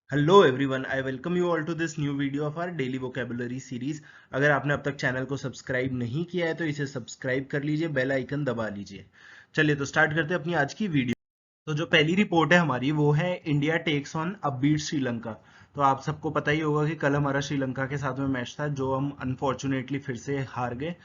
Hello everyone, I welcome you all to this new video of our daily vocabulary series. अगर आपने अब तक channel को subscribe नहीं किया है तो इसे सब्सक्राइब कर लीजिए, बेल आइकन दबा लीजिए। चलिए तो स्टार्ट करते हैं अपनी आज की वीडियो। तो जो पहली रिपोर्ट है हमारी वो है India takes on upbeat Sri Lanka. तो आप सबको पता ही होगा कि कल हमारा श्रीलंका के साथ में मैच था जो हम अनफॉर्चुनेटली फिर से हार गए।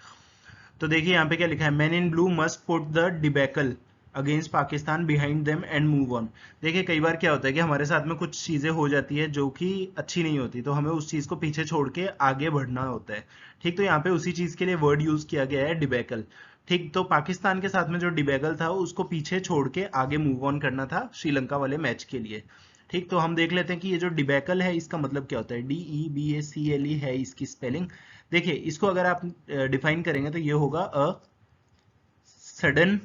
तो देखिए यहाँ पे क्या लिखा है, man in blue must put the debacle against Pakistan behind them and move on. देखिए कई बार क्या होता है कि हमारे साथ में कुछ चीजें हो जाती है जो कि अच्छी नहीं होती, तो हमें उस चीज को पीछे छोड़ के आगे बढ़ना होता है। ठीक, तो यहाँ पे उसी चीज के लिए वर्ड यूज किया गया है डिबेकल। ठीक, तो पाकिस्तान के साथ में जो डिबेकल था उसको पीछे छोड़ के आगे मूव ऑन करना था श्रीलंका वाले मैच के लिए। ठीक, तो हम देख लेते हैं कि ये जो डिबेकल है इसका मतलब क्या होता है। DEBACLE है इसकी स्पेलिंग। देखिए इसको अगर आप डिफाइन करेंगे तो ये होगा अ सडन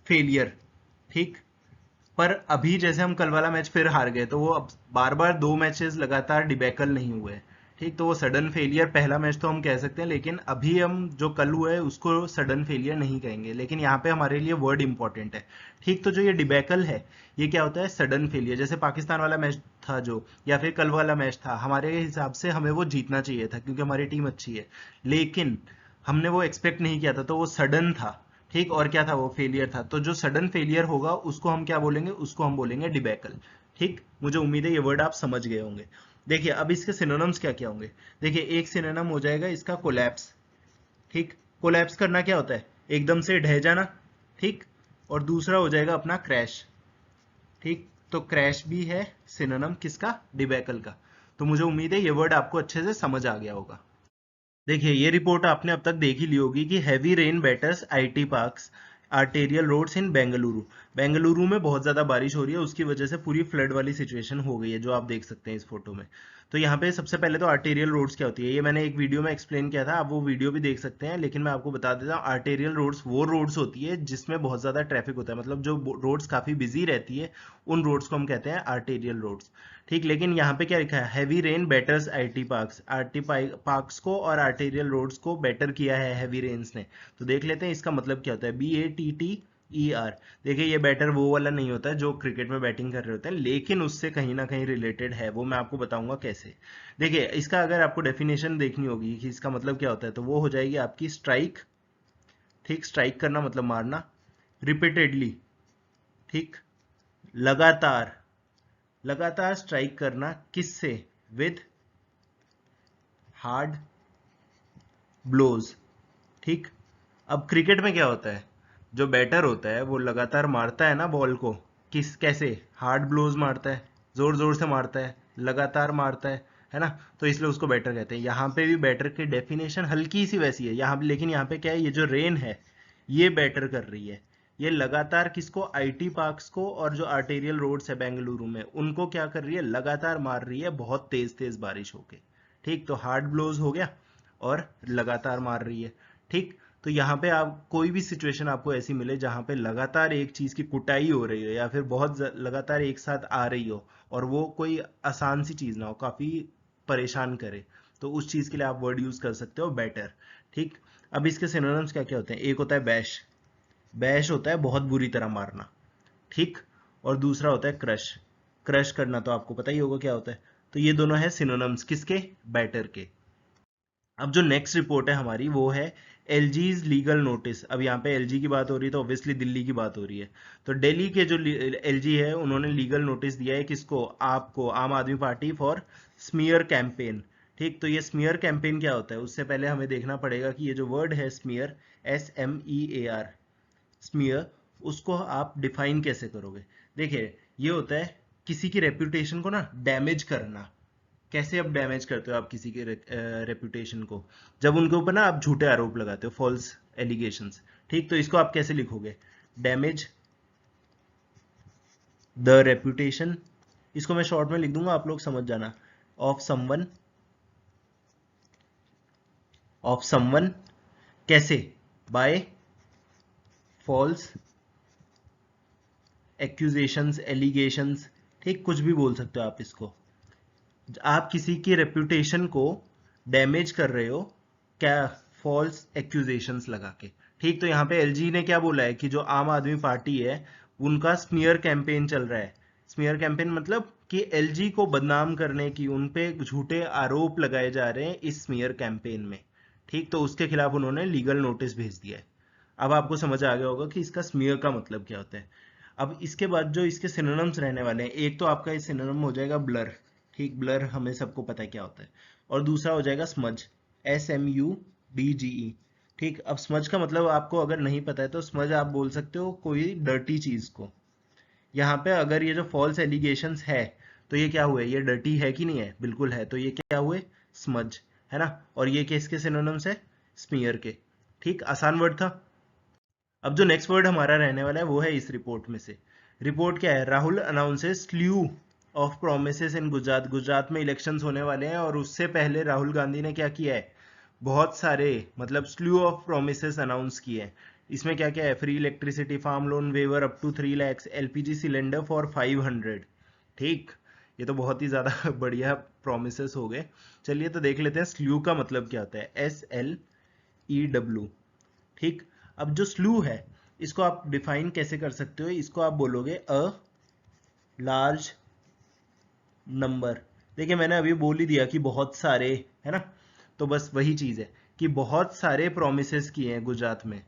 फेलियर। ठीक, पर अभी जैसे हम कल वाला मैच फिर हार गए तो वो अब बार बार 2 मैचेस लगातार डिबेकल नहीं हुए। ठीक, तो वो सडन फेलियर पहला मैच तो हम कह सकते हैं, लेकिन अभी हम जो कल हुआ है उसको सडन फेलियर नहीं कहेंगे, लेकिन यहाँ पे हमारे लिए वर्ड इंपॉर्टेंट है। ठीक, तो जो ये डिबेकल है ये क्या होता है, सडन फेलियर। जैसे पाकिस्तान वाला मैच था जो, या फिर कल वाला मैच था, हमारे हिसाब से हमें वो जीतना चाहिए था क्योंकि हमारी टीम अच्छी है, लेकिन हमने वो एक्सपेक्ट नहीं किया था तो वो सडन था। ठीक, और क्या था, वो फेलियर था। तो जो सडन फेलियर होगा उसको हम क्या बोलेंगे, उसको हम बोलेंगे डिबेकल। ठीक, मुझे उम्मीद है ये वर्ड आप समझ गए होंगे। देखिए अब इसके सिनोनिम्स क्या क्या होंगे। देखिए एक सिनोनिम हो जाएगा इसका कोलैप्स। ठीक, कोलैप्स करना क्या होता है, एकदम से ढह जाना। ठीक, और दूसरा हो जाएगा अपना क्रैश। ठीक, तो क्रैश भी है सिनोनिम किसका, डिबेकल का। तो मुझे उम्मीद है ये वर्ड आपको अच्छे से समझ आ गया होगा। देखिए ये रिपोर्ट आपने अब तक देख ही ली होगी कि heavy rain batters IT parks arterial roads in Bengaluru. Bengaluru में बहुत ज्यादा बारिश हो रही है, उसकी वजह से पूरी फ्लड वाली सिचुएशन हो गई है जो आप देख सकते हैं इस फोटो में। तो यहाँ पे सबसे पहले तो आर्टेरियल रोड्स क्या होती है ये मैंने एक वीडियो में एक्सप्लेन किया था, आप वो वीडियो भी देख सकते हैं, लेकिन मैं आपको बता देता हूँ आर्टेरियल रोड्स वो रोड्स होती है जिसमें बहुत ज्यादा ट्रैफिक होता है, मतलब जो रोड्स काफी बिजी रहती है उन रोड्स को हम कहते हैं आर्टेरियल रोड्स। ठीक, लेकिन यहाँ पे क्या लिखा है, heavy rain बेटर्स IT parks, RT parks को और आर्टेरियल रोड्स को बेटर किया है हैवी रेन्स ने। तो देख लेते हैं इसका मतलब क्या होता है, BATTER। देखिए ये बैटर वो वाला नहीं होता है जो क्रिकेट में बैटिंग कर रहे होते हैं, लेकिन उससे कहीं ना कहीं रिलेटेड है, वो मैं आपको बताऊंगा कैसे। देखिए इसका अगर आपको डेफिनेशन देखनी होगी कि इसका मतलब क्या होता है तो वो हो जाएगी आपकी स्ट्राइक। ठीक, स्ट्राइक करना मतलब मारना, रिपीटेडली। ठीक, लगातार, लगातार स्ट्राइक करना किससे, विद हार्ड ब्लोज। ठीक, अब क्रिकेट में क्या होता है, जो बैटर होता है वो लगातार मारता है ना बॉल को, किस कैसे, हार्ड ब्लोज मारता है, जोर जोर से मारता है, लगातार मारता है ना। तो इसलिए उसको बैटर कहते हैं। यहाँ पे भी बैटर की डेफिनेशन हल्की सी वैसी है यहाँ, लेकिन यहाँ पे क्या है, ये जो रेन है ये बैटर कर रही है। ये लगातार किसको, आईटी पार्क्स को और जो आर्टेरियल रोड्स है बेंगलुरु में उनको क्या कर रही है, लगातार मार रही है बहुत तेज तेज बारिश होके। ठीक, तो हार्ड ब्लोज हो गया और लगातार मार रही है। ठीक, तो यहाँ पे आप कोई भी सिचुएशन आपको ऐसी मिले जहाँ पे लगातार एक चीज की कुटाई हो रही हो या फिर बहुत लगातार एक साथ आ रही हो और वो कोई आसान सी चीज ना हो, काफी परेशान करे, तो उस चीज के लिए आप वर्ड यूज कर सकते हो बेटर। ठीक, अब इसके सिनोनिम्स क्या क्या होते हैं, एक होता है बैश। बैश होता है बहुत बुरी तरह मारना। ठीक, और दूसरा होता है क्रश। क्रश करना तो आपको पता ही होगा क्या होता है। तो ये दोनों है सिनोनिम्स किसके, बैटर के। अब जो नेक्स्ट रिपोर्ट है हमारी वो है एलजीज लीगल नोटिस। अब यहाँ पे एलजी की बात हो रही है तो ऑब्वियसली दिल्ली की बात हो रही है। तो दिल्ली के जो एलजी है उन्होंने लीगल नोटिस दिया है किसको, आपको, आम आदमी पार्टी फॉर स्मीयर कैंपेन। ठीक, तो ये स्मीयर कैंपेन क्या होता है उससे पहले हमें देखना पड़ेगा कि ये जो वर्ड है स्मीयर, SMEAR, स्मीयर, उसको आप डिफाइन कैसे करोगे। देखिए ये होता है किसी की रेपुटेशन को ना डैमेज करना। कैसे अब डैमेज करते हो आप किसी के रेपुटेशन को, जब उनके ऊपर ना आप झूठे आरोप लगाते हो, फॉल्स एलिगेशंस। ठीक, तो इसको आप कैसे लिखोगे, डैमेज द रेपुटेशन, इसको मैं शॉर्ट में लिख दूंगा आप लोग समझ जाना, ऑफ समवन, ऑफ समवन, कैसे, बाय फॉल्स एक्यूजेशंस एलिगेशंस। ठीक, कुछ भी बोल सकते हो आप इसको, आप किसी की रेपुटेशन को डैमेज कर रहे हो, क्या, फॉल्स एक्यूजेशंस लगा के। ठीक, तो यहाँ पे एलजी ने क्या बोला है कि जो आम आदमी पार्टी है उनका स्मीयर कैंपेन चल रहा है। स्मीयर कैंपेन मतलब कि एलजी को बदनाम करने की, उन पे झूठे आरोप लगाए जा रहे हैं इस स्मीयर कैंपेन में। ठीक, तो उसके खिलाफ उन्होंने लीगल नोटिस भेज दिया है। अब आपको समझ आ गया होगा कि इसका स्मीयर का मतलब क्या होता है। अब इसके बाद जो इसके सिनोनिम्स रहने वाले हैं, एक तो आपका इस सिनोनिम हो जाएगा ब्लर। ठीक, ब्लर हमें सबको पता है क्या होता है। और दूसरा हो जाएगा स्मज, SMUDGE। ठीक, अब स्मज का मतलब आपको अगर नहीं पता है तो स्मज आप बोल सकते हो कोई डर्टी चीज को। यहाँ पे अगर ये जो फॉल्स एलिगेशंस है तो ये क्या हुए, ये डर्टी है कि नहीं है, बिल्कुल है, तो ये क्या हुए, स्मज, है ना। और ये किसके सिनोनिम्स है, स्मीयर के। ठीक, आसान वर्ड था। अब जो नेक्स्ट वर्ड हमारा रहने वाला है वो है इस रिपोर्ट में से। रिपोर्ट क्या है, Rahul announces slew of promises in Gujarat. Gujarat में इलेक्शंस होने वाले हैं और उससे पहले राहुल गांधी ने क्या किया है, बहुत सारे मतलब स्ल्यू ऑफ प्रोमिसेस अनाउंस किए हैं। इसमें क्या क्या है, free electricity, farm loan waiver up to 3 lakhs, LPG cylinder for 500। ठीक, ये तो बहुत ही ज्यादा बढ़िया प्रोमिसेस हो गए। चलिए तो देख लेते हैं स्ल्यू का मतलब क्या होता है, SLEW। ठीक, अब जो स्लू है इसको आप डिफाइन कैसे कर सकते हो, इसको आप बोलोगे अ लार्ज नंबर। देखिए मैंने अभी बोल ही दिया कि बहुत सारे, है ना, तो बस वही चीज है कि बहुत सारे प्रोमिसेस किए हैं गुजरात में,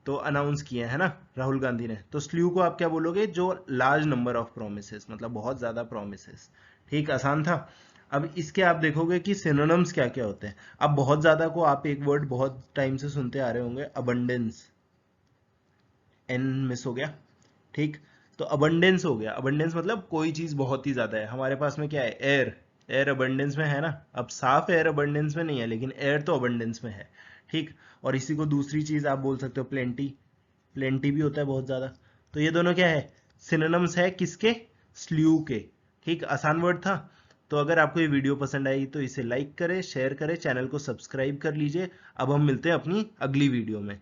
तो अनाउंस किए हैं, है ना, राहुल गांधी ने। तो स्ल्यू को आप क्या बोलोगे, जो लार्ज नंबर ऑफ प्रोमिसेस, मतलब बहुत ज्यादा प्रोमिसेस। ठीक, आसान था। अब इसके आप देखोगे कि सिनोनिम्स क्या क्या होते हैं। अब बहुत ज्यादा को आप एक वर्ड बहुत टाइम से सुनते आ रहे होंगे, अबंडेंस, एन मिस हो गया। ठीक, तो अबंडेंस हो गया। अबंडेंस मतलब कोई चीज बहुत ही ज्यादा है। हमारे पास में क्या है, एयर, एयर अबंडेंस में है ना। अब साफ एयर अबंडेंस में नहीं है लेकिन एयर तो अबंडेंस में है। ठीक, और इसी को दूसरी चीज आप बोल सकते हो प्लेंटी, प्लेंटी भी होता है बहुत ज्यादा। तो ये दोनों क्या है, सिनोनिम्स है किसके, स्ल्यू के। ठीक, आसान वर्ड था। तो अगर आपको ये वीडियो पसंद आई तो इसे लाइक करें, शेयर करें, चैनल को सब्सक्राइब कर लीजिए। अब हम मिलते हैं अपनी अगली वीडियो में।